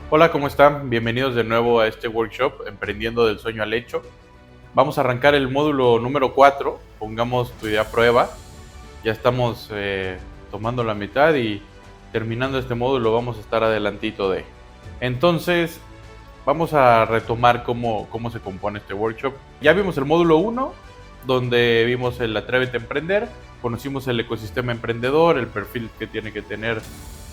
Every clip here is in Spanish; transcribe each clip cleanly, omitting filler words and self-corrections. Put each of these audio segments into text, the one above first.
Hola, ¿cómo están? Bienvenidos de nuevo a este workshop, Emprendiendo del Sueño al Hecho. Vamos a arrancar el módulo número 4. Pongamos tu idea a prueba. Ya estamos tomando la mitad y terminando este módulo vamos a estar adelantito de. Entonces, vamos a retomar cómo se compone este workshop. Ya vimos el módulo 1, donde vimos el Atrévete a Emprender, conocimos el ecosistema emprendedor, el perfil que tiene que tener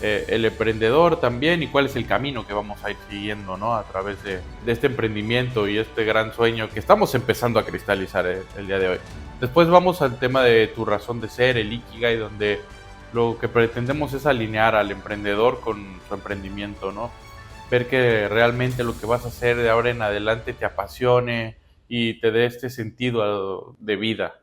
el emprendedor también y cuál es el camino que vamos a ir siguiendo, ¿no? A través de este emprendimiento y este gran sueño que estamos empezando a cristalizar el día de hoy. Después vamos al tema de tu razón de ser, el Ikigai, donde lo que pretendemos es alinear al emprendedor con su emprendimiento, ¿no? Ver que realmente lo que vas a hacer de ahora en adelante te apasione y te dé este sentido de vida.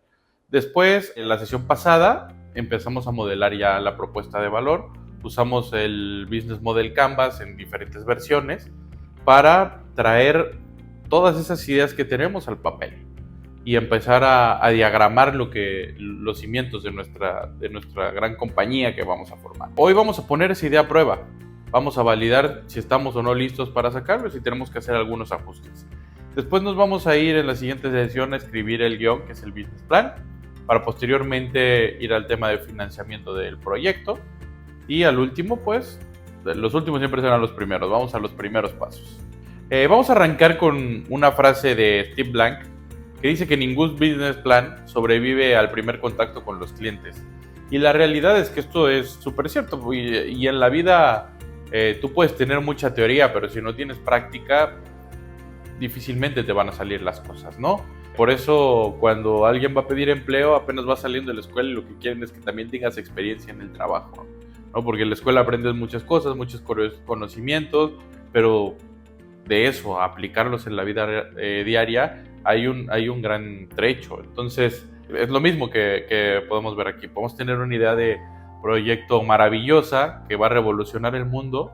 Después, en la sesión pasada, empezamos a modelar ya la propuesta de valor. Usamos el Business Model Canvas en diferentes versiones para traer todas esas ideas que tenemos al papel y empezar a diagramar los cimientos de nuestra gran compañía que vamos a formar. Hoy vamos a poner esa idea a prueba. Vamos a validar si estamos o no listos para sacarlo y si tenemos que hacer algunos ajustes. Después nos vamos a ir en la siguiente sesión a escribir el guión, que es el business plan, para posteriormente ir al tema de financiamiento del proyecto. Y al último, pues, los últimos siempre serán los primeros. Vamos a los primeros pasos. Vamos a arrancar con una frase de Steve Blank que dice que ningún business plan sobrevive al primer contacto con los clientes. Y la realidad es que esto es súper cierto. Y en la vida tú puedes tener mucha teoría, pero si no tienes práctica, difícilmente te van a salir las cosas, ¿no? Por eso cuando alguien va a pedir empleo, apenas va saliendo de la escuela y lo que quieren es que también tengas experiencia en el trabajo, ¿no? Porque en la escuela aprendes muchas cosas, muchos conocimientos, pero de eso, a aplicarlos en la vida diaria, hay un gran trecho. Entonces, es lo mismo que podemos ver aquí. Podemos tener una idea de proyecto maravillosa que va a revolucionar el mundo,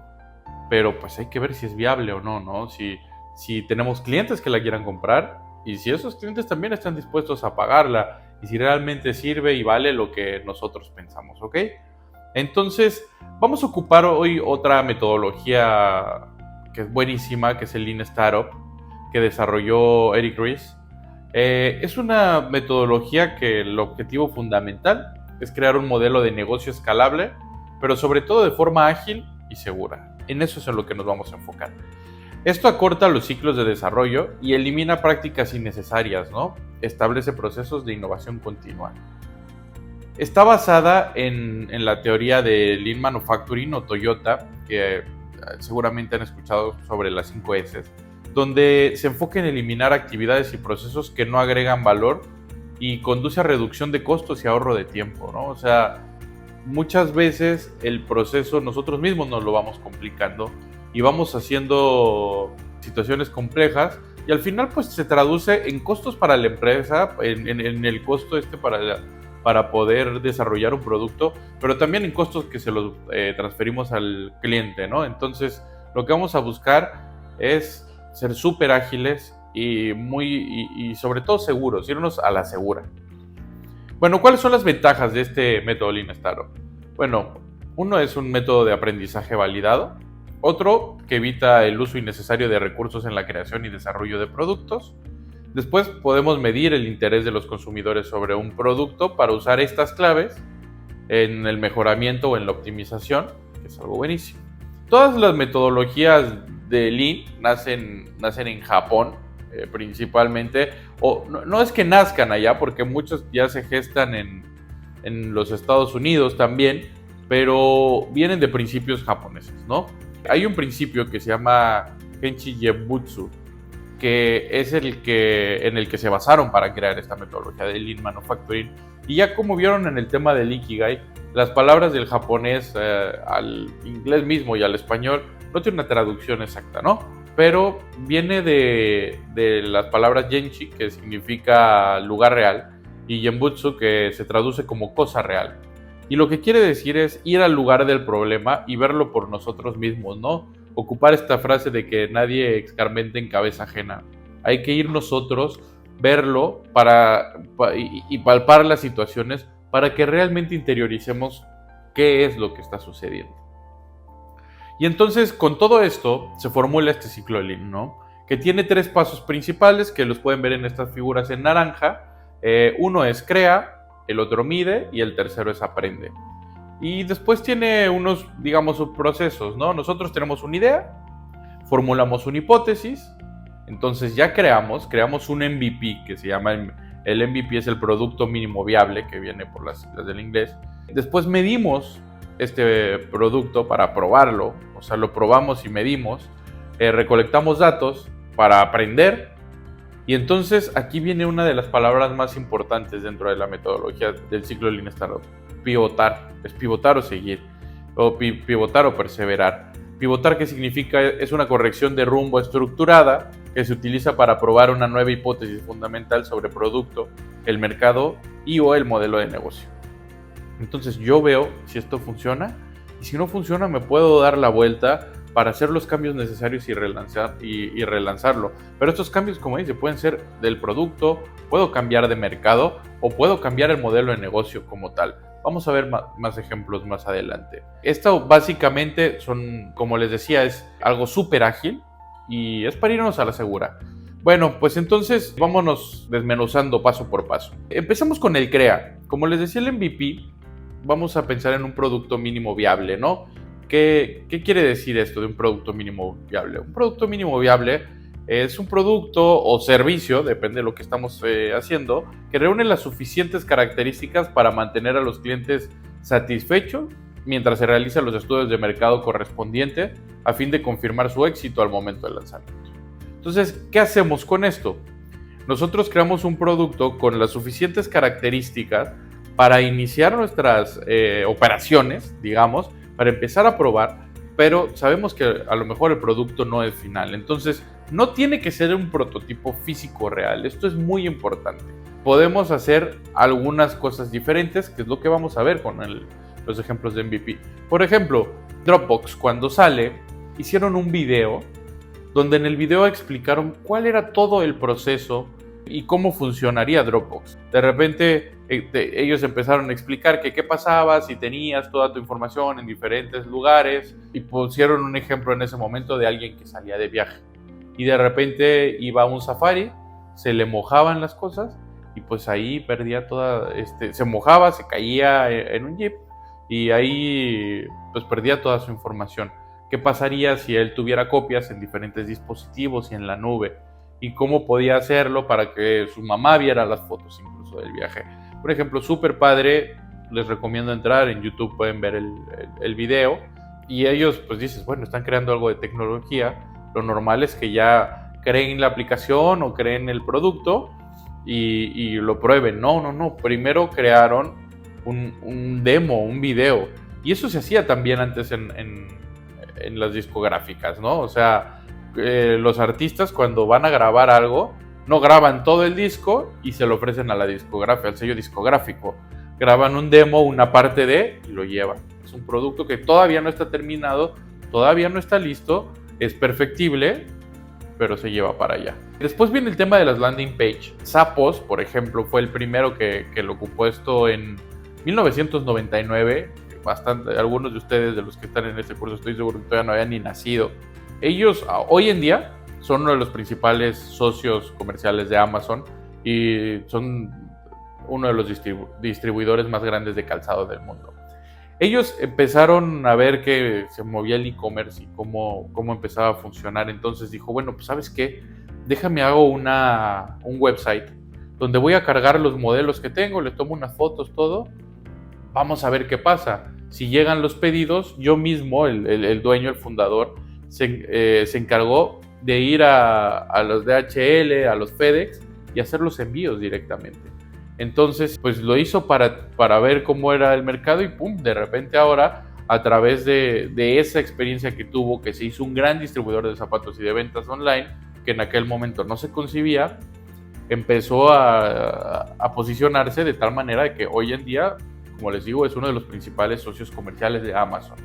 pero pues hay que ver si es viable o no, ¿no? Si tenemos clientes que la quieran comprar y si esos clientes también están dispuestos a pagarla y si realmente sirve y vale lo que nosotros pensamos, ¿ok? Entonces, vamos a ocupar hoy otra metodología que es buenísima, que es el Lean Startup, que desarrolló Eric Ries. Es una metodología que el objetivo fundamental es crear un modelo de negocio escalable, pero sobre todo de forma ágil y segura. En eso es en lo que nos vamos a enfocar. Esto acorta los ciclos de desarrollo y elimina prácticas innecesarias, ¿no? Establece procesos de innovación continua. Está basada en la teoría de Lean Manufacturing o Toyota, que seguramente han escuchado sobre las 5 S, donde se enfoca en eliminar actividades y procesos que no agregan valor y conduce a reducción de costos y ahorro de tiempo, ¿no? O sea, muchas veces el proceso nosotros mismos nos lo vamos complicando y vamos haciendo situaciones complejas y al final pues se traduce en costos para la empresa, en el costo para poder desarrollar un producto, pero también en costos que se los transferimos al cliente, ¿no? Entonces lo que vamos a buscar es ser súper ágiles y sobre todo seguros, irnos a la segura. Bueno, ¿cuáles son las ventajas de este método Lean Startup? Bueno, uno es un método de aprendizaje validado, otro que evita el uso innecesario de recursos en la creación y desarrollo de productos. Después podemos medir el interés de los consumidores sobre un producto para usar estas claves en el mejoramiento o en la optimización, que es algo buenísimo. Todas las metodologías de Lean nacen en Japón, principalmente, o no es que nazcan allá, porque muchos ya se gestan en los Estados Unidos también, pero vienen de principios japoneses, ¿no? Hay un principio que se llama Kenshi Genbutsu, que es en el que se basaron para crear esta metodología de Lean Manufacturing. Y ya como vieron en el tema del Ikigai, las palabras del japonés al inglés mismo y al español no tiene una traducción exacta, ¿no? Pero viene de las palabras Genshi, que significa lugar real, y Genbutsu, que se traduce como cosa real. Y lo que quiere decir es ir al lugar del problema y verlo por nosotros mismos, ¿no? Ocupar esta frase de que nadie escarmente en cabeza ajena. Hay que ir nosotros, verlo y palpar las situaciones para que realmente interioricemos qué es lo que está sucediendo. Y entonces con todo esto se formula este ciclo Lean, ¿no? Que tiene 3 pasos principales que los pueden ver en estas figuras en naranja. Uno es crea, el otro mide y el tercero es aprende. Y después tiene unos, digamos, subprocesos, ¿no? Nosotros tenemos una idea, formulamos una hipótesis, entonces ya creamos un MVP que se llama, el MVP es el producto mínimo viable, que viene por las siglas del inglés. Después medimos este producto para probarlo, o sea, lo probamos y medimos, recolectamos datos para aprender, y entonces aquí viene una de las palabras más importantes dentro de la metodología del ciclo Lean Startup: pivotar. Es pivotar o seguir, o pivotar o perseverar. Pivotar, ¿qué significa? Es una corrección de rumbo estructurada que se utiliza para probar una nueva hipótesis fundamental sobre producto, el mercado y o el modelo de negocio. Entonces yo veo si esto funciona, y si no funciona me puedo dar la vuelta para hacer los cambios necesarios y relanzarlo. Pero estos cambios, como dice, pueden ser del producto, puedo cambiar de mercado o puedo cambiar el modelo de negocio como tal. Vamos a ver más ejemplos más adelante. Esto básicamente son, como les decía, es algo súper ágil y es para irnos a la segura. Bueno, pues entonces vámonos desmenuzando paso por paso. Empezamos con el CREA. Como les decía, el MVP, vamos a pensar en un producto mínimo viable, ¿no? ¿Qué quiere decir esto de un producto mínimo viable? Un producto mínimo viable es un producto o servicio, depende de lo que estamos haciendo, que reúne las suficientes características para mantener a los clientes satisfechos mientras se realizan los estudios de mercado correspondientes a fin de confirmar su éxito al momento del lanzamiento. Entonces, ¿qué hacemos con esto? Nosotros creamos un producto con las suficientes características para iniciar nuestras operaciones, digamos, para empezar a probar, pero sabemos que a lo mejor el producto no es final. Entonces, no tiene que ser un prototipo físico real. Esto es muy importante. Podemos hacer algunas cosas diferentes, que es lo que vamos a ver con los ejemplos de MVP. Por ejemplo, Dropbox, cuando sale, hicieron un video donde en el video explicaron cuál era todo el proceso y cómo funcionaría Dropbox. De repente ellos empezaron a explicar que qué pasaba si tenías toda tu información en diferentes lugares, y pusieron un ejemplo en ese momento de alguien que salía de viaje y de repente iba a un safari, se le mojaban las cosas y pues ahí perdía toda, se mojaba, se caía en un jeep y ahí pues perdía toda su información. ¿Qué pasaría si él tuviera copias en diferentes dispositivos y en la nube? Y cómo podía hacerlo para que su mamá viera las fotos incluso del viaje. Por ejemplo, súper padre, les recomiendo entrar en YouTube, pueden ver el video, y ellos pues dices, bueno, están creando algo de tecnología, lo normal es que ya creen la aplicación o creen el producto y lo prueben. No, primero crearon un demo, un video, y eso se hacía también antes en las discográficas, ¿no? O sea, los artistas cuando van a grabar algo, no graban todo el disco y se lo ofrecen a la discográfica, al sello discográfico. Graban un demo, una parte y lo llevan. Es un producto que todavía no está terminado, todavía no está listo, es perfectible, pero se lleva para allá. Después viene el tema de las landing page. Zappos, por ejemplo, fue el primero que lo ocupó esto en 1999. Algunos de ustedes, de los que están en este curso, estoy seguro que todavía no habían ni nacido. Ellos hoy en día son uno de los principales socios comerciales de Amazon y son uno de los distribuidores más grandes de calzado del mundo. Ellos empezaron a ver que se movía el e-commerce y cómo empezaba a funcionar. Entonces dijo, bueno, pues ¿sabes qué? Déjame hago un website donde voy a cargar los modelos que tengo, le tomo unas fotos, todo. Vamos a ver qué pasa. Si llegan los pedidos, yo mismo, el dueño, el fundador, se encargó de ir a los DHL, a los FedEx y hacer los envíos directamente. Entonces, pues lo hizo para ver cómo era el mercado y ¡pum! De repente ahora, a través de esa experiencia que tuvo, que se hizo un gran distribuidor de zapatos y de ventas online, que en aquel momento no se concibía, empezó a posicionarse de tal manera que hoy en día, como les digo, es uno de los principales socios comerciales de Amazon.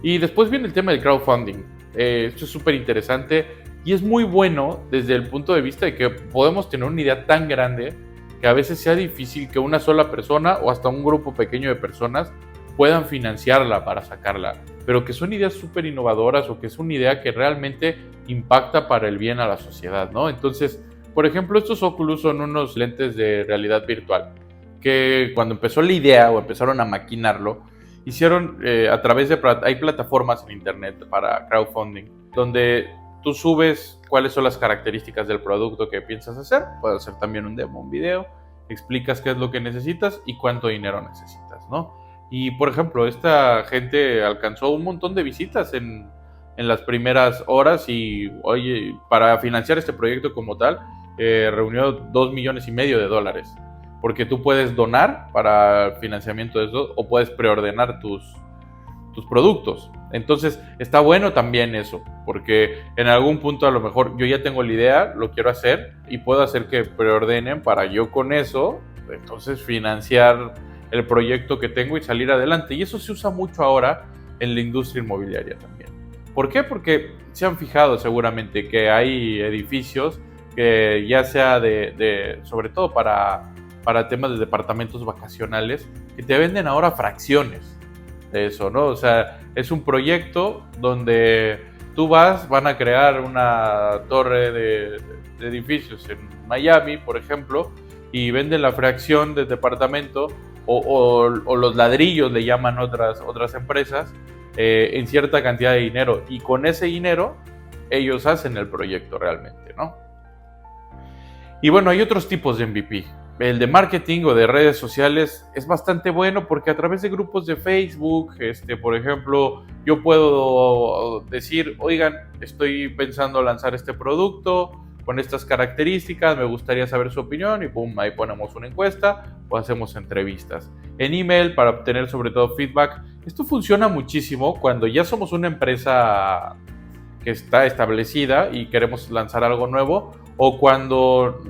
Y después viene el tema del crowdfunding. Esto es súper interesante y es muy bueno desde el punto de vista de que podemos tener una idea tan grande que a veces sea difícil que una sola persona o hasta un grupo pequeño de personas puedan financiarla para sacarla, pero que son ideas súper innovadoras o que es una idea que realmente impacta para el bien a la sociedad, ¿no? Entonces, por ejemplo, estos Oculus son unos lentes de realidad virtual que cuando empezó la idea o empezaron a maquinarlo, hicieron a través de... Hay plataformas en internet para crowdfunding donde tú subes cuáles son las características del producto que piensas hacer. Puedes hacer también un demo, un video, explicas qué es lo que necesitas y cuánto dinero necesitas, ¿no? Y, por ejemplo, esta gente alcanzó un montón de visitas en las primeras horas y, oye, para financiar este proyecto como tal, reunió $2,5 millones, porque tú puedes donar para el financiamiento de eso o puedes preordenar tus productos. Entonces está bueno también eso, porque en algún punto a lo mejor yo ya tengo la idea, lo quiero hacer y puedo hacer que preordenen para yo con eso, entonces financiar el proyecto que tengo y salir adelante. Y eso se usa mucho ahora en la industria inmobiliaria también. ¿Por qué? Porque se han fijado seguramente que hay edificios que ya sea sobre todo para temas de departamentos vacacionales, que te venden ahora fracciones de eso, ¿no? O sea, es un proyecto donde tú van a crear una torre de edificios en Miami, por ejemplo, y venden la fracción del departamento o los ladrillos, le llaman otras empresas, en cierta cantidad de dinero. Y con ese dinero, ellos hacen el proyecto realmente, ¿no? Y bueno, hay otros tipos de MVP. El de marketing o de redes sociales es bastante bueno porque a través de grupos de Facebook, por ejemplo, yo puedo decir, oigan, estoy pensando lanzar este producto con estas características, me gustaría saber su opinión y pum, ahí ponemos una encuesta o hacemos entrevistas. En email para obtener sobre todo feedback. Esto funciona muchísimo cuando ya somos una empresa que está establecida y queremos lanzar algo nuevo, o cuando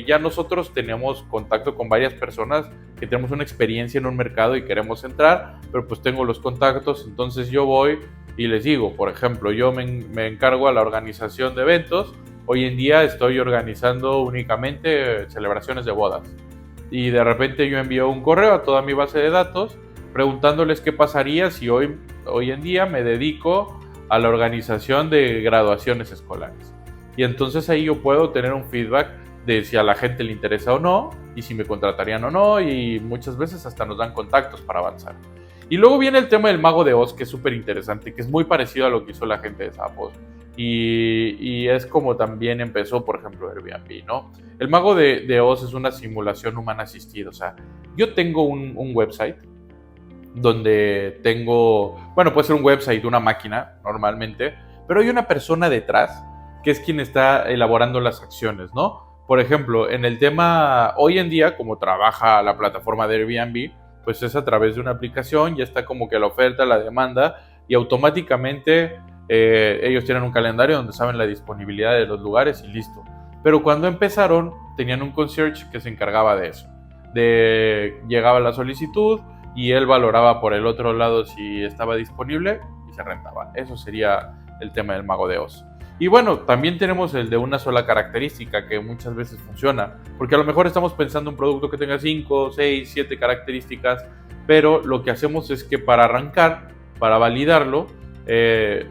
ya nosotros tenemos contacto con varias personas que tenemos una experiencia en un mercado y queremos entrar, pero pues tengo los contactos, entonces yo voy y les digo, por ejemplo, yo me encargo a la organización de eventos. Hoy en día estoy organizando únicamente celebraciones de bodas y de repente yo envío un correo a toda mi base de datos preguntándoles qué pasaría si hoy en día me dedico a la organización de graduaciones escolares. Y entonces ahí yo puedo tener un feedback de si a la gente le interesa o no, y si me contratarían o no, y muchas veces hasta nos dan contactos para avanzar. Y luego viene el tema del Mago de Oz, que es súper interesante, que es muy parecido a lo que hizo la gente de Zappos. Y es como también empezó, por ejemplo, Airbnb, ¿no? El Mago de Oz es una simulación humana asistida. O sea, yo tengo un website donde tengo, bueno, puede ser un website, una máquina normalmente, pero hay una persona detrás que es quien está elaborando las acciones, ¿no? Por ejemplo, en el tema, hoy en día, como trabaja la plataforma de Airbnb, pues es a través de una aplicación, ya está como que la oferta, la demanda, y automáticamente ellos tienen un calendario donde saben la disponibilidad de los lugares y listo. Pero cuando empezaron, tenían un concierge que se encargaba de eso. Llegaba la solicitud y él valoraba por el otro lado si estaba disponible y se rentaba. Eso sería el tema del Mago de Oz. Y bueno, también tenemos el de una sola característica que muchas veces funciona, porque a lo mejor estamos pensando en un producto que tenga 5, 6, 7 características, pero lo que hacemos es que para arrancar, para validarlo,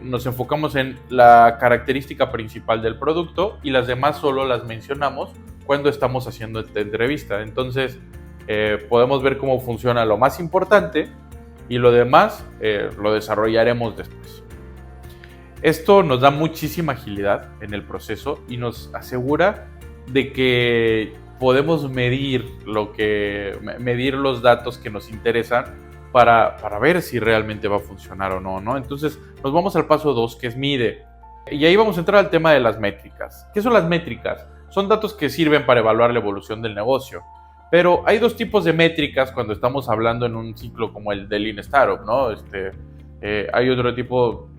nos enfocamos en la característica principal del producto y las demás solo las mencionamos cuando estamos haciendo esta entrevista. Entonces podemos ver cómo funciona lo más importante y lo demás lo desarrollaremos después. Esto nos da muchísima agilidad en el proceso y nos asegura de que podemos medir los datos que nos interesan para ver si realmente va a funcionar o no, ¿no? Entonces nos vamos al paso 2, que es mide. Y ahí vamos a entrar al tema de las métricas. ¿Qué son las métricas? Son datos que sirven para evaluar la evolución del negocio. Pero hay dos tipos de métricas cuando estamos hablando en un ciclo como el del Lean Startup, ¿no? Hay otro tipo,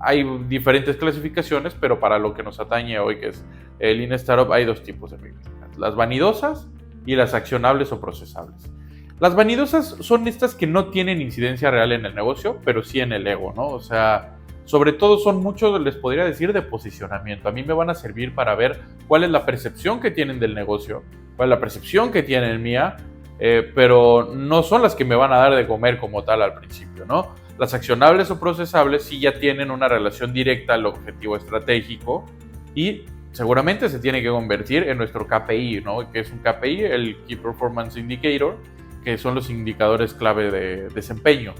hay diferentes clasificaciones, pero para lo que nos atañe hoy, que es el Lean Startup, hay dos tipos de métricas: las vanidosas y las accionables o procesables. Las vanidosas son estas que no tienen incidencia real en el negocio, pero sí en el ego, ¿no? O sea, sobre todo son muchos, les podría decir, de posicionamiento. A mí me van a servir para ver cuál es la percepción que tienen del negocio, cuál es la percepción que tienen mía, pero no son las que me van a dar de comer como tal al principio, ¿no? Las accionables o procesables sí ya tienen una relación directa al objetivo estratégico y seguramente se tiene que convertir en nuestro KPI, ¿no? Que es un KPI, el Key Performance Indicator, que son los indicadores clave de desempeño.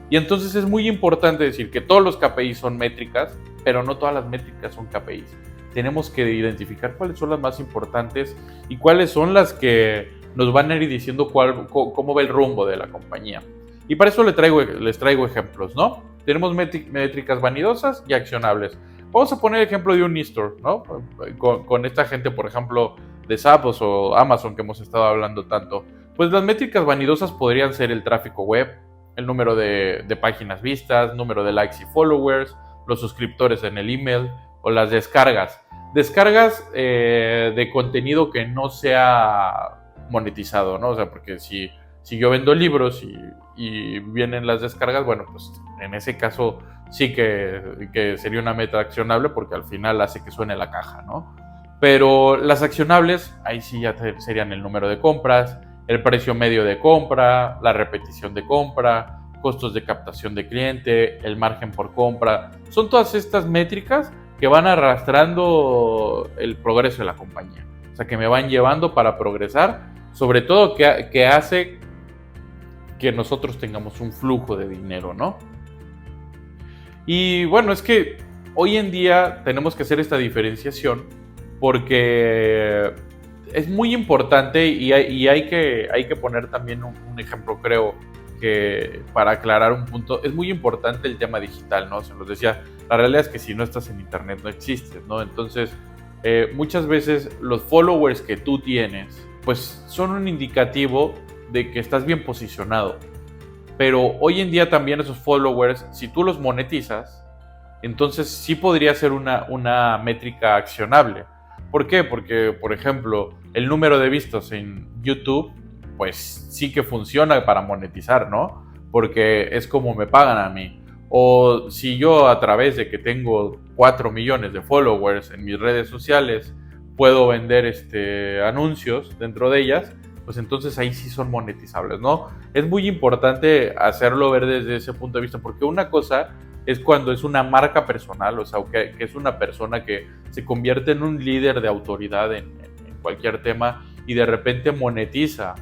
Y entonces es muy importante decir que todos los KPIs son métricas, pero no todas las métricas son KPIs. Tenemos que identificar cuáles son las más importantes y cuáles son las que nos van a ir diciendo cómo va el rumbo de la compañía. Y para eso les traigo ejemplos, ¿no? Tenemos métricas vanidosas y accionables. Vamos a poner el ejemplo de un e-store, ¿no? Con esta gente, por ejemplo, de Zappos o Amazon que hemos estado hablando tanto. Pues las métricas vanidosas podrían ser el tráfico web, el número de páginas vistas, número de likes y followers, los suscriptores en el email o las descargas. Descargas de contenido que no sea monetizado, ¿no? O sea, porque si yo vendo libros y vienen las descargas, bueno, pues en ese caso sí que sería una meta accionable porque al final hace que suene la caja, ¿no? Pero las accionables, ahí sí ya serían el número de compras, el precio medio de compra, la repetición de compra, costos de captación de cliente, el margen por compra. Son todas estas métricas que van arrastrando el progreso de la compañía. O sea, que me van llevando para progresar, sobre todo que hace que nosotros tengamos un flujo de dinero, ¿no? Y bueno, es que hoy en día tenemos que hacer esta diferenciación porque es muy importante y hay que poner también un ejemplo, creo, que para aclarar un punto, es muy importante el tema digital, ¿no? Se los decía, la realidad es que si no estás en internet no existes, ¿no? Entonces, muchas veces los followers que tú tienes, pues son un indicativo de que estás bien posicionado. Pero hoy en día también esos followers, si tú los monetizas, entonces sí podría ser una métrica accionable. ¿Por qué? Porque, por ejemplo, el número de vistas en YouTube, pues sí que funciona para monetizar, ¿no? Porque es como me pagan a mí. O si yo a través de que tengo 4 millones de followers en mis redes sociales, puedo vender anuncios dentro de ellas, pues entonces ahí sí son monetizables, ¿no? Es muy importante hacerlo ver desde ese punto de vista, porque una cosa es cuando es una marca personal, o sea, que es una persona que se convierte en un líder de autoridad en cualquier tema y de repente monetiza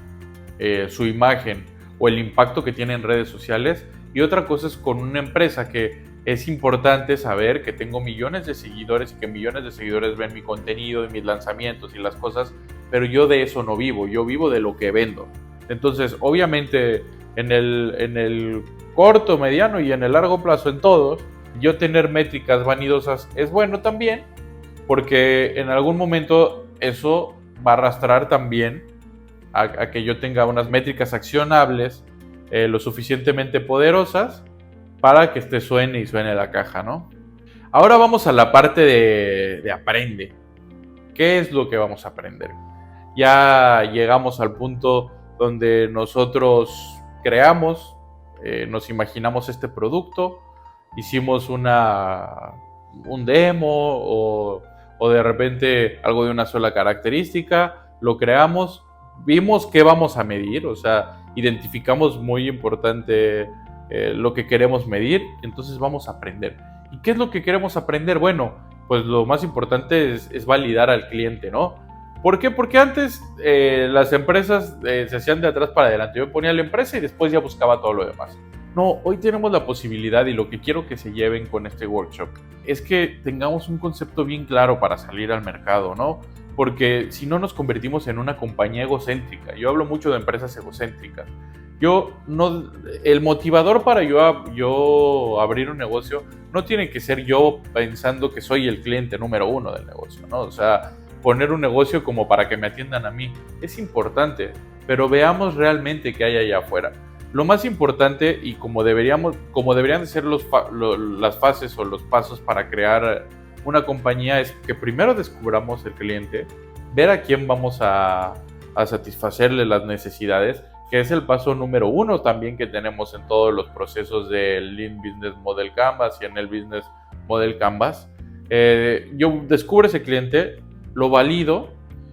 su imagen o el impacto que tiene en redes sociales. Y otra cosa es con una empresa que es importante saber que tengo millones de seguidores y que millones de seguidores ven mi contenido y mis lanzamientos y las cosas, pero yo de eso no vivo, yo vivo de lo que vendo. Entonces, obviamente, en el corto, mediano y en el largo plazo, en todos, yo tener métricas vanidosas es bueno también, porque en algún momento eso va a arrastrar también a que yo tenga unas métricas accionables lo suficientemente poderosas para que suene y suene la caja, ¿no? Ahora vamos a la parte de aprende. ¿Qué es lo que vamos a aprender? Ya llegamos al punto donde nosotros creamos, nos imaginamos este producto, hicimos un demo o de repente algo de una sola característica, lo creamos, vimos qué vamos a medir, o sea, identificamos muy importante lo que queremos medir, entonces vamos a aprender. ¿Y qué es lo que queremos aprender? Bueno, pues lo más importante es validar al cliente, ¿no? ¿Por qué? Porque antes las empresas se hacían de atrás para adelante. Yo ponía la empresa y después ya buscaba todo lo demás. No, hoy tenemos la posibilidad y lo que quiero que se lleven con este workshop es que tengamos un concepto bien claro para salir al mercado, ¿no? Porque si no nos convertimos en una compañía egocéntrica. Yo hablo mucho de empresas egocéntricas. El motivador para yo abrir un negocio no tiene que ser yo pensando que soy el cliente número uno del negocio, ¿no? O sea, poner un negocio como para que me atiendan a mí es importante, pero veamos realmente qué hay allá afuera. Lo más importante y como deberían de ser las fases o los pasos para crear una compañía es que primero descubramos el cliente, ver a quién vamos a satisfacerle las necesidades, que es el paso número 1 también que tenemos en todos los procesos del Lean Business Model Canvas y en el Business Model Canvas. Yo descubro ese cliente, lo valido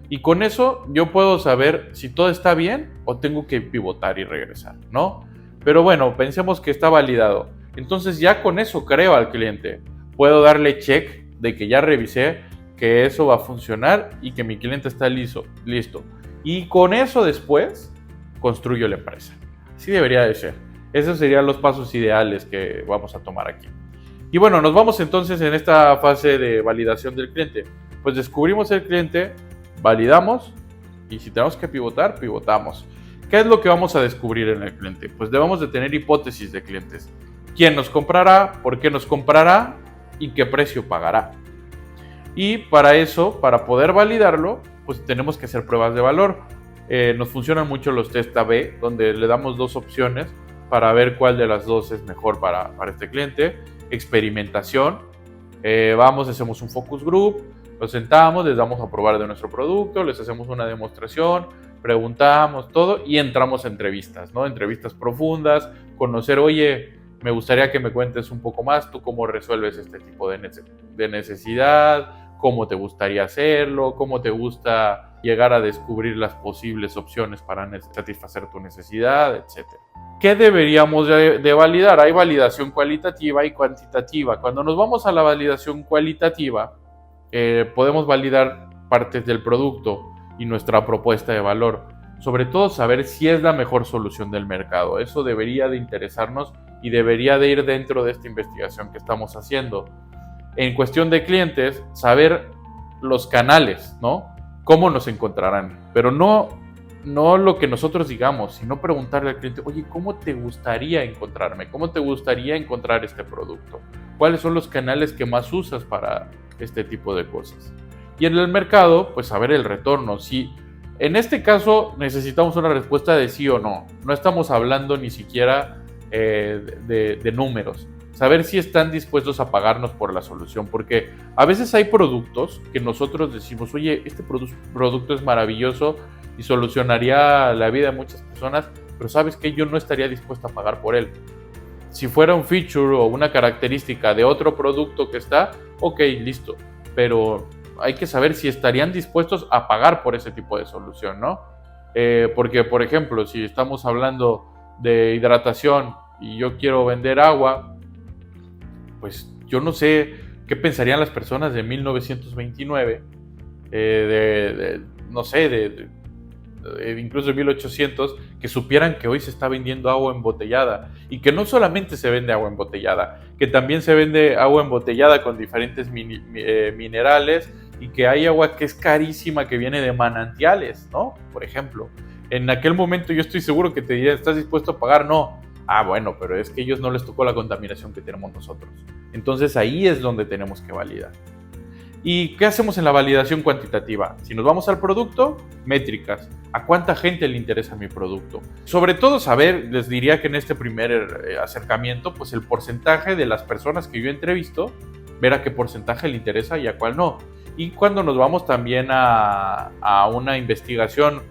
y con eso yo puedo saber si todo está bien o tengo que pivotar y regresar, ¿no? Pero bueno, pensemos que está validado. Entonces ya con eso creo al cliente. Puedo darle check de que ya revisé, que eso va a funcionar y que mi cliente está listo. Y con eso después construyo la empresa. Así debería de ser. Esos serían los pasos ideales que vamos a tomar aquí. Y bueno, nos vamos entonces en esta fase de validación del cliente. Pues descubrimos el cliente, validamos y si tenemos que pivotar, pivotamos. ¿Qué es lo que vamos a descubrir en el cliente? Pues debemos de tener hipótesis de clientes. ¿Quién nos comprará? ¿Por qué nos comprará? ¿Y qué precio pagará? Y para eso, para poder validarlo, pues tenemos que hacer pruebas de valor. Nos funcionan mucho los test A/B, donde le damos dos opciones para ver cuál de las dos es mejor para este cliente. Experimentación. Hacemos un focus group, los sentamos, les damos a probar de nuestro producto, les hacemos una demostración, preguntamos todo y entramos a entrevistas, ¿no? Entrevistas profundas, conocer, oye, me gustaría que me cuentes un poco más, tú cómo resuelves este tipo de necesidad, cómo te gustaría hacerlo, cómo te gusta llegar a descubrir las posibles opciones para satisfacer tu necesidad, etc. ¿Qué deberíamos de validar? Hay validación cualitativa y cuantitativa. Cuando nos vamos a la validación cualitativa, podemos validar partes del producto y nuestra propuesta de valor. Sobre todo saber si es la mejor solución del mercado. Eso debería de interesarnos y debería de ir dentro de esta investigación que estamos haciendo. En cuestión de clientes, saber los canales, ¿no? Cómo nos encontrarán. Pero no lo que nosotros digamos, sino preguntarle al cliente, oye, ¿cómo te gustaría encontrarme? ¿Cómo te gustaría encontrar este producto? ¿Cuáles son los canales que más usas para este tipo de cosas? Y en el mercado, pues saber el retorno. Si en este caso necesitamos una respuesta de sí o no. No estamos hablando ni siquiera de números. Saber si están dispuestos a pagarnos por la solución. Porque a veces hay productos que nosotros decimos, oye, este producto es maravilloso y solucionaría la vida de muchas personas, pero sabes que yo no estaría dispuesto a pagar por él. Si fuera un feature o una característica de otro producto que está, ok, listo. Pero hay que saber si estarían dispuestos a pagar por ese tipo de solución, ¿no? Porque, por ejemplo, si estamos hablando de hidratación y yo quiero vender agua, pues yo no sé qué pensarían las personas de 1929, incluso de 1800, que supieran que hoy se está vendiendo agua embotellada y que no solamente se vende agua embotellada, que también se vende agua embotellada con diferentes minerales y que hay agua que es carísima que viene de manantiales, ¿no? Por ejemplo, en aquel momento yo estoy seguro que te dirían, ¿estás dispuesto a pagar? No. Ah, bueno, pero es que a ellos no les tocó la contaminación que tenemos nosotros. Entonces ahí es donde tenemos que validar. ¿Y qué hacemos en la validación cuantitativa? Si nos vamos al producto, métricas. ¿A cuánta gente le interesa mi producto? Sobre todo saber, les diría que en este primer acercamiento, pues el porcentaje de las personas que yo entrevisto, ver a qué porcentaje le interesa y a cuál no. Y cuando nos vamos también a una investigación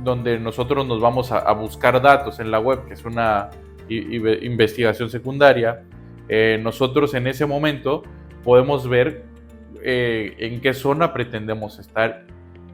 donde nosotros nos vamos a buscar datos en la web, que es una investigación secundaria, nosotros en ese momento podemos ver en qué zona pretendemos estar,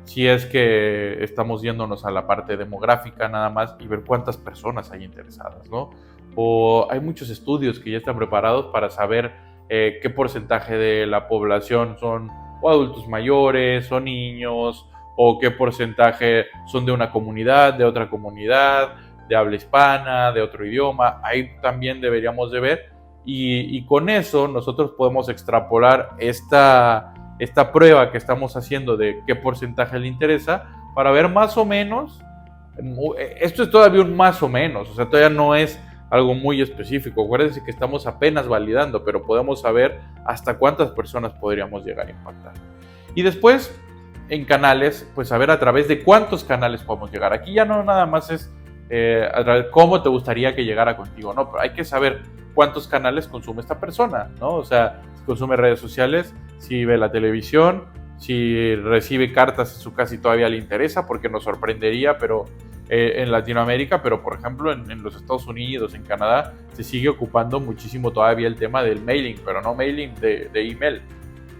si es que estamos yéndonos a la parte demográfica nada más y ver cuántas personas hay interesadas, ¿no? O hay muchos estudios que ya están preparados para saber qué porcentaje de la población son o adultos mayores o niños, o qué porcentaje son de una comunidad, de otra comunidad, de habla hispana, de otro idioma. Ahí también deberíamos de ver. Y con eso nosotros podemos extrapolar esta prueba que estamos haciendo de qué porcentaje le interesa para ver más o menos. Esto es todavía un más o menos, o sea, todavía no es algo muy específico. Acuérdense que estamos apenas validando, pero podemos saber hasta cuántas personas podríamos llegar a impactar. Y después, en canales, pues saber a través de cuántos canales podemos llegar. Aquí ya no nada más es a través de cómo te gustaría que llegara contigo, no, pero hay que saber cuántos canales consume esta persona, ¿no? O sea, si consume redes sociales, si ve la televisión, si recibe cartas en su casa y todavía le interesa, porque nos sorprendería, pero en Latinoamérica, pero por ejemplo en los Estados Unidos, en Canadá, se sigue ocupando muchísimo todavía el tema del mailing, pero no mailing de email,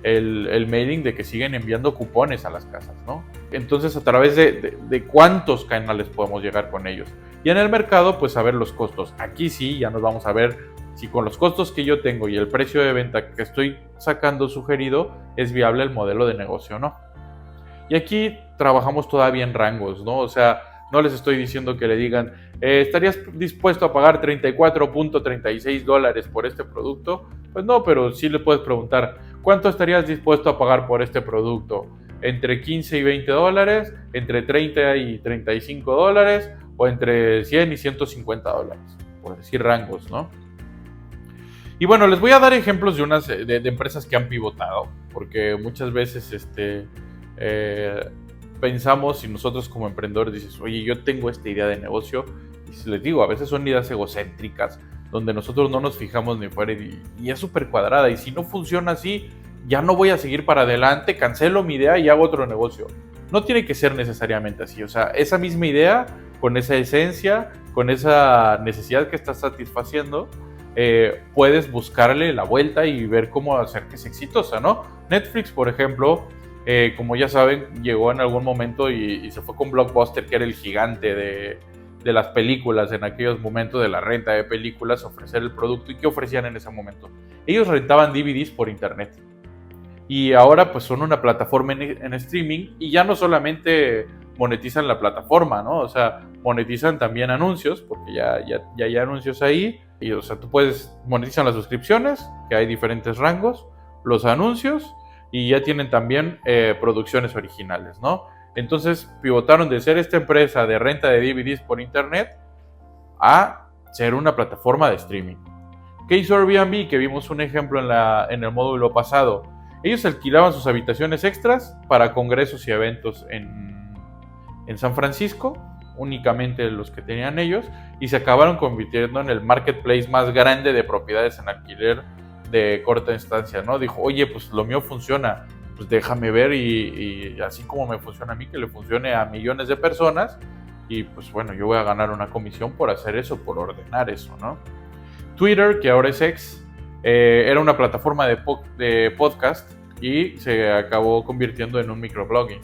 el mailing de que siguen enviando cupones a las casas, ¿no? Entonces, a través de cuántos canales podemos llegar con ellos. Y en el mercado, pues, saber los costos. Aquí sí, ya nos vamos a ver si con los costos que yo tengo y el precio de venta que estoy sacando sugerido, es viable el modelo de negocio o no. Y aquí trabajamos todavía en rangos, ¿no? O sea, no les estoy diciendo que le digan, ¿estarías dispuesto a pagar $34.36 por este producto? Pues no, pero sí le puedes preguntar, ¿cuánto estarías dispuesto a pagar por este producto? ¿Entre 15 y 20 dólares? ¿Entre 30 y 35 dólares? ¿O entre 100 y 150 dólares? Por decir rangos, ¿no? Y bueno, les voy a dar ejemplos de empresas que han pivotado, porque muchas veces pensamos, y nosotros como emprendedores dices, oye, yo tengo esta idea de negocio, y les digo, a veces son ideas egocéntricas, donde nosotros no nos fijamos ni fuera, y es súper cuadrada, y si no funciona así, ya no voy a seguir para adelante, cancelo mi idea y hago otro negocio. No tiene que ser necesariamente así, o sea, esa misma idea, con esa esencia, con esa necesidad que estás satisfaciendo, puedes buscarle la vuelta y ver cómo hacer que sea exitosa, ¿no? Netflix, por ejemplo, como ya saben, llegó en algún momento y se fue con Blockbuster, que era el gigante de las películas en aquellos momentos, de la renta de películas, ofrecer el producto. ¿Y qué ofrecían en ese momento? Ellos rentaban DVDs por internet. Y ahora pues son una plataforma en streaming, y ya no solamente monetizan la plataforma, ¿no? O sea, monetizan también anuncios, porque ya hay anuncios ahí. Y, o sea, tú monetizan las suscripciones, que hay diferentes rangos, los anuncios, y ya tienen también producciones originales, ¿no? Entonces pivotaron de ser esta empresa de renta de DVDs por internet a ser una plataforma de streaming. ¿Qué hizo Airbnb? Que vimos un ejemplo en el módulo pasado. Ellos alquilaban sus habitaciones extras para congresos y eventos en San Francisco, únicamente los que tenían ellos, y se acabaron convirtiendo en el marketplace más grande de propiedades en alquiler de corta instancia, ¿no? Dijo, oye, pues lo mío funciona, pues déjame ver, y así como me funciona a mí, que le funcione a millones de personas, y pues bueno, yo voy a ganar una comisión por hacer eso, por ordenar eso, ¿no? Twitter, que ahora es X, era una plataforma de podcast y se acabó convirtiendo en un microblogging.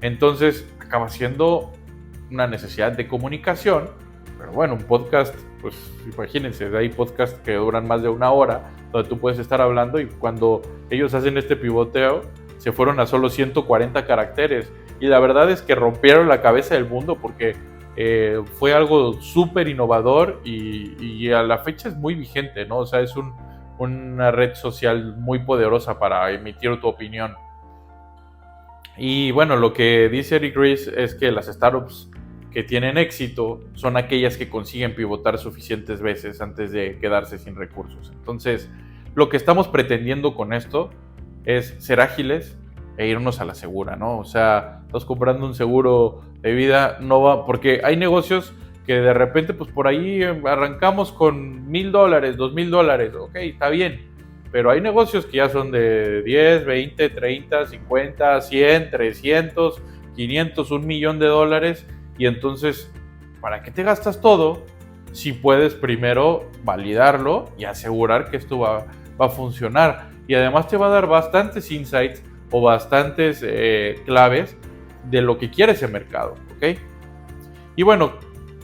Entonces acaba siendo una necesidad de comunicación, pero bueno, un podcast, pues imagínense, hay podcasts que duran más de una hora, donde tú puedes estar hablando, y cuando ellos hacen este pivoteo, se fueron a solo 140 caracteres, y la verdad es que rompieron la cabeza del mundo, porque fue algo súper innovador, y a la fecha es muy vigente, ¿no? O sea, es una red social muy poderosa para emitir tu opinión. Y bueno, lo que dice Eric Ries es que las startups que tienen éxito son aquellas que consiguen pivotar suficientes veces antes de quedarse sin recursos. Entonces, lo que estamos pretendiendo con esto es ser ágiles e irnos a la segura, ¿no? O sea, estás comprando un seguro de vida, no va, porque hay negocios que de repente, pues por ahí arrancamos con $1,000, $2,000, ok, está bien. Pero hay negocios que ya son de 10, 20, 30, 50, 100, 300, 500, $1,000,000. Y entonces, ¿para qué te gastas todo si puedes primero validarlo y asegurar que esto va a funcionar? Y además te va a dar bastantes insights o bastantes claves de lo que quiere ese mercado, ¿ok? Y bueno,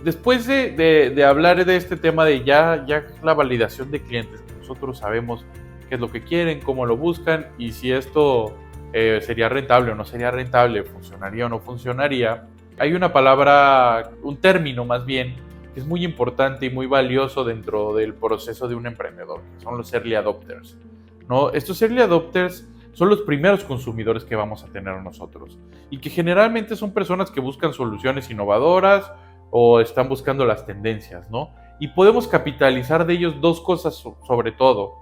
después de hablar de este tema de ya la validación de clientes, nosotros sabemos qué es lo que quieren, cómo lo buscan y si esto sería rentable o no sería rentable, funcionaría o no funcionaría. Hay una palabra, un término más bien, que es muy importante y muy valioso dentro del proceso de un emprendedor, que son los early adopters, ¿no? Estos early adopters son los primeros consumidores que vamos a tener nosotros y que generalmente son personas que buscan soluciones innovadoras o están buscando las tendencias, ¿no? Y podemos capitalizar de ellos dos cosas sobre todo.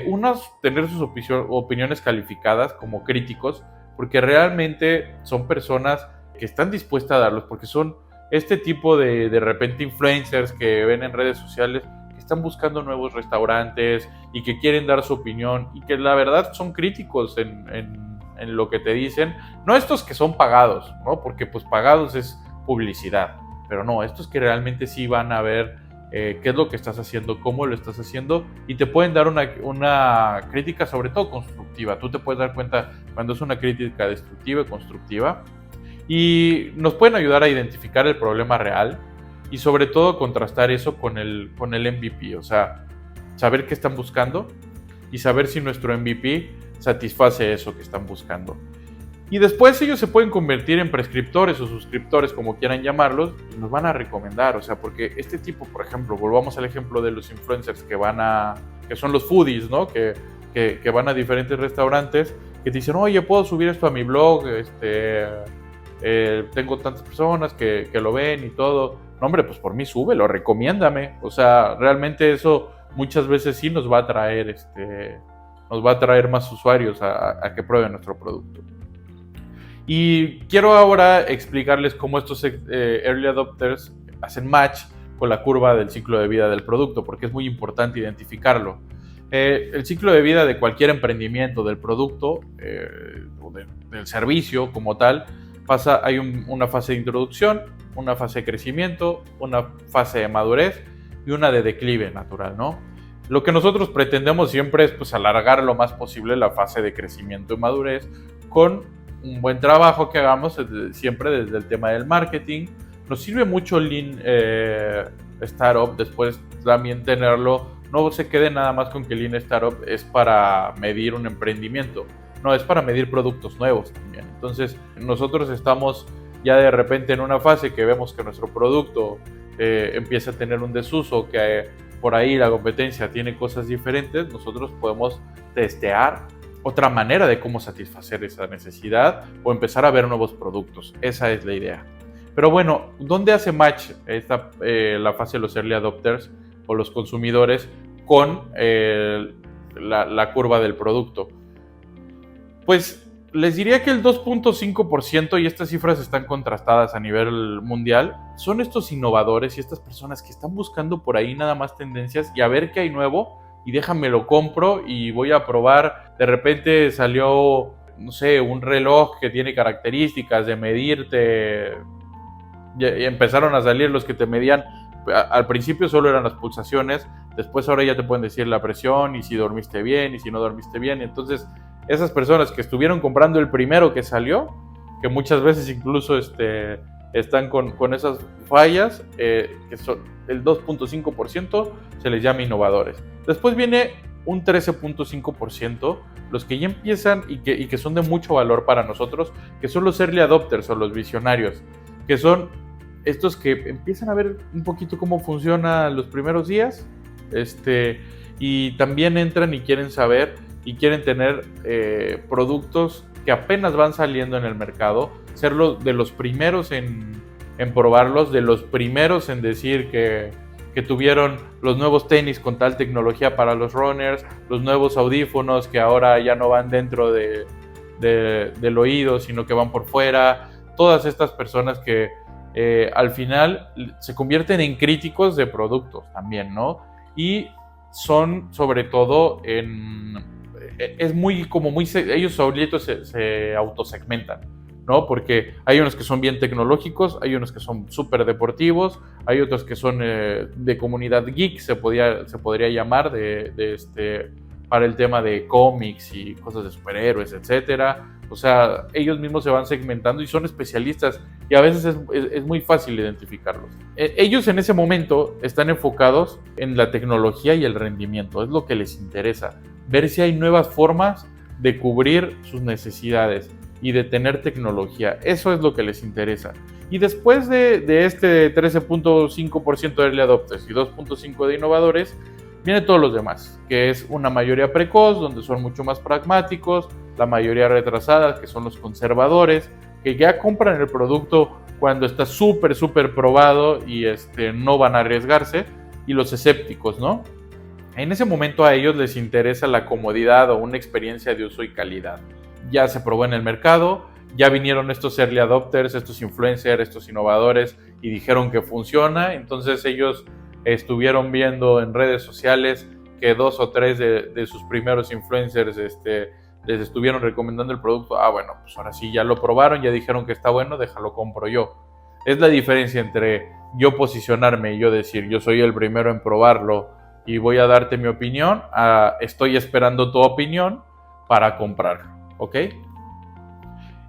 Una, tener sus opiniones calificadas como críticos, porque realmente son personas que están dispuestas a darlos, porque son este tipo de repente influencers que ven en redes sociales que están buscando nuevos restaurantes y que quieren dar su opinión y que la verdad son críticos en lo que te dicen, no estos que son pagados, ¿no? Porque pues pagados es publicidad, pero no, estos que realmente sí van a ver qué es lo que estás haciendo, cómo lo estás haciendo, y te pueden dar una crítica, sobre todo constructiva. Tú te puedes dar cuenta cuando es una crítica destructiva y constructiva, y nos pueden ayudar a identificar el problema real y sobre todo contrastar eso con el MVP, o sea, saber qué están buscando y saber si nuestro MVP satisface eso que están buscando. Y después ellos se pueden convertir en prescriptores o suscriptores, como quieran llamarlos, y nos van a recomendar, o sea, porque este tipo, por ejemplo, volvamos al ejemplo de los influencers que son los foodies, ¿no? Que van a diferentes restaurantes, que te dicen, oye, ¿puedo subir esto a mi blog? Tengo tantas personas que lo ven y todo. No, hombre, pues por mí súbelo, recomiéndame. O sea, realmente eso muchas veces sí nos va a traer, más usuarios a que prueben nuestro producto. Y quiero ahora explicarles cómo estos early adopters hacen match con la curva del ciclo de vida del producto, porque es muy importante identificarlo. El ciclo de vida de cualquier emprendimiento, del producto o del servicio como tal, hay una fase de introducción, una fase de crecimiento, una fase de madurez y una de declive natural, ¿no? Lo que nosotros pretendemos siempre es pues alargar lo más posible la fase de crecimiento y madurez con un buen trabajo que hagamos siempre desde el tema del marketing. Nos sirve mucho Lean Startup, después también tenerlo. No se quede nada más con que Lean Startup es para medir un emprendimiento, no, es para medir productos nuevos también. Entonces nosotros estamos ya de repente en una fase que vemos que nuestro producto empieza a tener un desuso, que por ahí la competencia tiene cosas diferentes. Nosotros podemos testear otra manera de cómo satisfacer esa necesidad o empezar a ver nuevos productos. Esa es la idea. Pero bueno, ¿dónde hace match la fase de los early adopters o los consumidores con la curva del producto? Pues les diría que el 2.5%, y estas cifras están contrastadas a nivel mundial, son estos innovadores y estas personas que están buscando por ahí nada más tendencias y a ver qué hay nuevo y déjame lo compro y voy a probar. De repente salió, no sé, un reloj que tiene características de medirte, y empezaron a salir los que te medían. Al principio solo eran las pulsaciones, después ahora ya te pueden decir la presión y si dormiste bien y si no dormiste bien. Entonces esas personas que estuvieron comprando el primero que salió, que muchas veces incluso están con esas fallas, que son el 2.5%, se les llama innovadores. Después viene un 13.5%, los que ya empiezan y que son de mucho valor para nosotros, que son los early adopters o los visionarios, que son estos que empiezan a ver un poquito cómo funciona los primeros días, y también entran y quieren saber y quieren tener productos que apenas van saliendo en el mercado, ser de los primeros en probarlos, de los primeros en decir que tuvieron los nuevos tenis con tal tecnología para los runners, los nuevos audífonos que ahora ya no van dentro del oído, sino que van por fuera. Todas estas personas que al final se convierten en críticos de productos también, ¿no? Y son sobre todo es muy ellos solitos se autosegmentan, ¿no? Porque hay unos que son bien tecnológicos, hay unos que son súper deportivos, hay otros que son de comunidad geek, se podría llamar, para el tema de cómics y cosas de superhéroes, etcétera. O sea, ellos mismos se van segmentando y son especialistas y a veces es muy fácil identificarlos. Ellos en ese momento están enfocados en la tecnología y el rendimiento, es lo que les interesa, ver si hay nuevas formas de cubrir sus necesidades y de tener tecnología. Eso es lo que les interesa. Y después de este 13.5% de early adopters y 2.5% de innovadores, viene todos los demás, que es una mayoría precoz, donde son mucho más pragmáticos, la mayoría retrasada, que son los conservadores, que ya compran el producto cuando está súper probado y no van a arriesgarse, y los escépticos, ¿no? En ese momento a ellos les interesa la comodidad o una experiencia de uso y calidad. Ya se probó en el mercado, ya vinieron estos early adopters, estos influencers, estos innovadores y dijeron que funciona, entonces ellos estuvieron viendo en redes sociales que 2 o 3 de sus primeros influencers les estuvieron recomendando el producto. Bueno, pues ahora sí ya lo probaron, ya dijeron que está bueno, déjalo compro yo. Es la diferencia entre yo posicionarme y yo decir, yo soy el primero en probarlo y voy a darte mi opinión, estoy esperando tu opinión para comprar, ¿ok?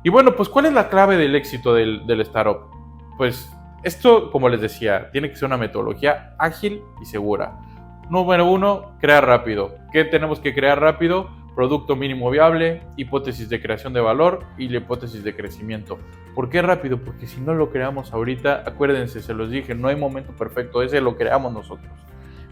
Y bueno, pues ¿cuál es la clave del éxito del startup? Pues esto, como les decía, tiene que ser una metodología ágil y segura. Número 1, crear rápido. ¿Qué tenemos que crear rápido? Producto mínimo viable, hipótesis de creación de valor y la hipótesis de crecimiento. ¿Por qué rápido? Porque si no lo creamos ahorita, acuérdense, se los dije, no hay momento perfecto, ese lo creamos nosotros.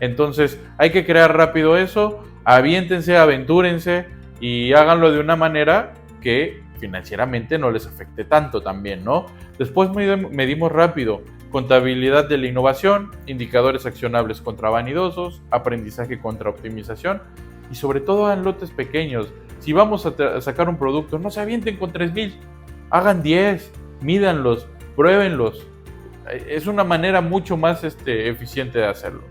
Entonces hay que crear rápido eso, aviéntense, aventúrense y háganlo de una manera que financieramente no les afecte tanto también, ¿no? Después medimos rápido contabilidad de la innovación, indicadores accionables contra vanidosos, aprendizaje contra optimización y sobre todo en lotes pequeños. Si vamos a sacar un producto, no se avienten con 3,000, hagan 10, mídanlos, pruébenlos. Es una manera mucho más eficiente de hacerlo.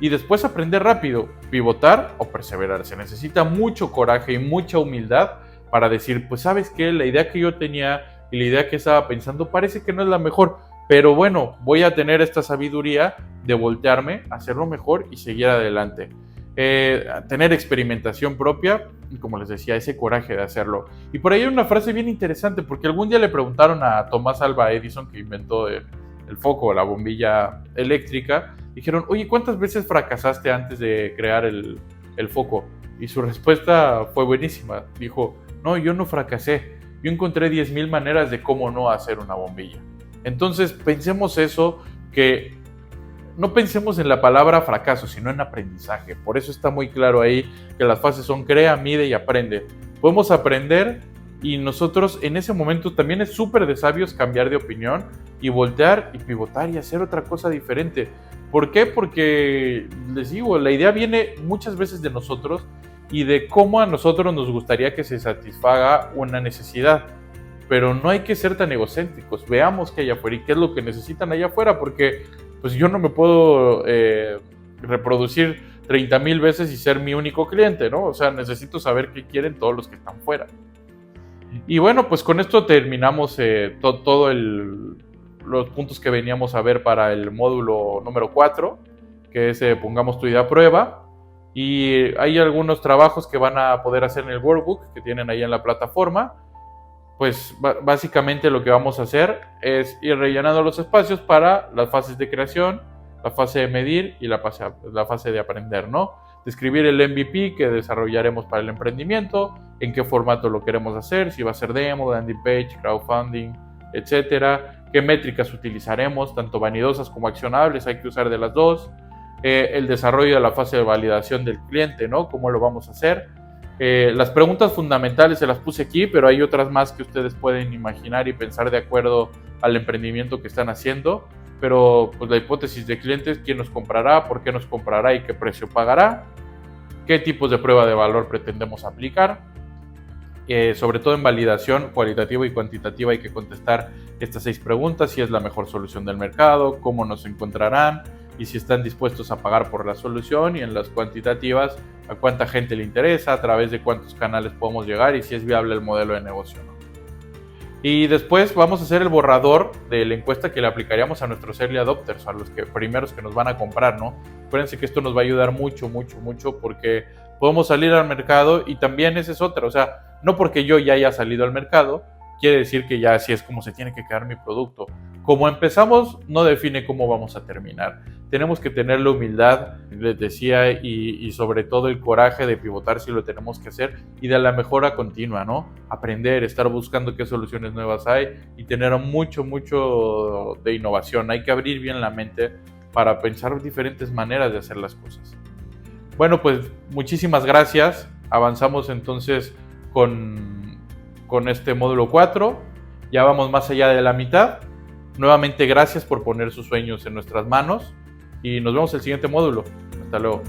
Y después aprender rápido, pivotar o perseverar. Se necesita mucho coraje y mucha humildad para decir, pues sabes qué, la idea que yo tenía y la idea que estaba pensando parece que no es la mejor, pero bueno, voy a tener esta sabiduría de voltearme, hacerlo mejor y seguir adelante. Tener experimentación propia y, como les decía, ese coraje de hacerlo. Y por ahí hay una frase bien interesante, porque algún día le preguntaron a Tomás Alva Edison, que inventó el foco, la bombilla eléctrica, dijeron, oye, ¿cuántas veces fracasaste antes de crear el foco? Y su respuesta fue buenísima. Dijo, no, yo no fracasé. Yo encontré 10,000 maneras de cómo no hacer una bombilla. Entonces, pensemos eso, que no pensemos en la palabra fracaso, sino en aprendizaje. Por eso está muy claro ahí que las fases son crea, mide y aprende. Podemos aprender y nosotros en ese momento también es súper de sabios cambiar de opinión y voltear y pivotar y hacer otra cosa diferente. ¿Por qué? Porque, les digo, la idea viene muchas veces de nosotros y de cómo a nosotros nos gustaría que se satisfaga una necesidad. Pero no hay que ser tan egocéntricos. Veamos qué hay afuera y qué es lo que necesitan allá afuera, porque pues yo no me puedo reproducir 30,000 veces y ser mi único cliente, ¿no? O sea, necesito saber qué quieren todos los que están fuera. Y bueno, pues con esto terminamos todos los puntos que veníamos a ver para el módulo número 4, que es pongamos tu idea a prueba. Y hay algunos trabajos que van a poder hacer en el workbook que tienen ahí en la plataforma. Pues básicamente lo que vamos a hacer es ir rellenando los espacios para las fases de creación, la fase de medir y la fase de aprender, ¿no? Describir el MVP que desarrollaremos para el emprendimiento, en qué formato lo queremos hacer, si va a ser demo, landing page, crowdfunding, etcétera. Qué métricas utilizaremos, tanto vanidosas como accionables, hay que usar de las dos. El desarrollo de la fase de validación del cliente, ¿no? Cómo lo vamos a hacer. Las preguntas fundamentales se las puse aquí, pero hay otras más que ustedes pueden imaginar y pensar de acuerdo al emprendimiento que están haciendo. Pero pues la hipótesis de clientes, quién nos comprará, por qué nos comprará y qué precio pagará, qué tipos de prueba de valor pretendemos aplicar. Sobre todo en validación cualitativa y cuantitativa hay que contestar estas 6 preguntas: si es la mejor solución del mercado, cómo nos encontrarán y si están dispuestos a pagar por la solución. Y en las cuantitativas, a cuánta gente le interesa, a través de cuántos canales podemos llegar y si es viable el modelo de negocio, ¿no? Y después vamos a hacer el borrador de la encuesta que le aplicaríamos a nuestros early adopters, a los primeros que nos van a comprar, ¿no? Acuérdense que esto nos va a ayudar mucho, porque podemos salir al mercado y también esa es otra. O sea, no porque yo ya haya salido al mercado, quiere decir que ya así es como se tiene que quedar mi producto. Como empezamos, no define cómo vamos a terminar. Tenemos que tener la humildad, les decía, y sobre todo el coraje de pivotar si lo tenemos que hacer y de la mejora continua, ¿no? Aprender, estar buscando qué soluciones nuevas hay y tener mucho de innovación. Hay que abrir bien la mente para pensar diferentes maneras de hacer las cosas. Bueno, pues muchísimas gracias. Avanzamos entonces con este módulo 4. Ya vamos más allá de la mitad. Nuevamente, gracias por poner sus sueños en nuestras manos y nos vemos en el siguiente módulo. Hasta luego.